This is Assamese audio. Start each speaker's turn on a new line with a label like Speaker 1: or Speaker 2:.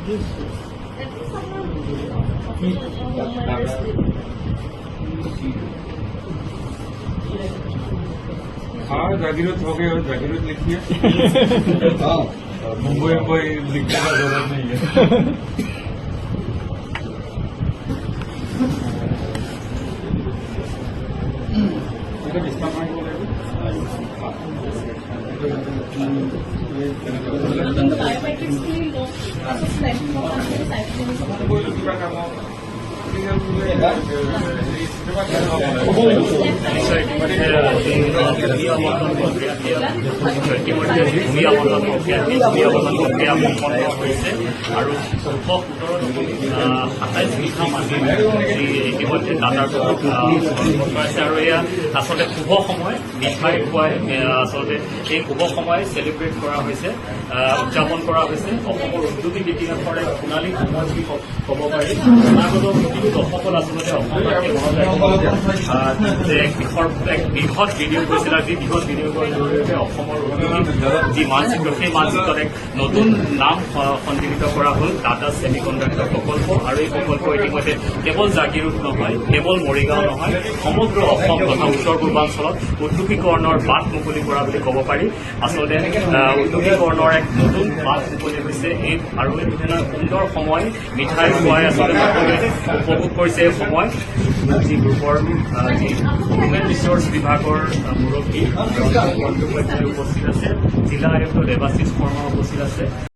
Speaker 1: हाँ जागीरत हो गए और जागीरत लिखिए मुंबई मुंबई लिखने का जरूरत नहीं है
Speaker 2: ইতিমধ্যে ভূমি আবণ্টন প্ৰক্ৰিয়া সম্পন্ন হৈছে আৰু 27 বিঘা মাটি ইতিমধ্যে দাতাৰ কৰাইছে আৰু এয়া আচলতে শুভ সময় মিঠাই খুৱাই আচলতে এই শুভ সময় চেলিব্ৰেট কৰা হৈছে উদযাপন কৰা হৈছে অসমৰ ঔদ্যোগিক ইতিহাসৰ এক সোণালী সময় বুলি ক'ব পাৰি অনাগত প্ৰতিটো দশকত আচলতে এক বৃহৎ বিনিয়োগ কৰিছিল আৰু যি বৃহৎ বিনিয়োগৰ জৰিয়তে অসমৰ ঔদ্যোগিক যি মানচিত্ৰ সেই মানচিত্ৰত এক নতুন নাম সন্নিহিত কৰা হ'ল টাটা ছেমিকণ্ডাক্টৰ প্ৰকল্প আৰু এই প্ৰকল্প ইতিমধ্যে কেৱল জাগিৰোড নহয় কেৱল মৰিগাঁও নহয় সমগ্ৰ অসম তথা উত্তৰ পূৰ্বাঞ্চলত উদ্যোগীকৰণৰ বাট মুকলি কৰা বুলি ক'ব পাৰি আচলতে উদ্যোগীকৰণৰ এক নতুন বাট মুকলি হৈছে এই আৰু এই সুন্দৰ সময় মিঠাই খুৱাই আচলতে সকলোৱে উপভোগ কৰিছে এই সময় যি গ্ৰুপৰ যি হিউমেন ৰিচোৰ্চ বিভাগৰ মুৰব্বী বন্দ্যোপাধ্যায় উপস্থিত আছে জিলা আয়ুক্ত দেৱাশিষ শৰ্মা উপস্থিত আছে।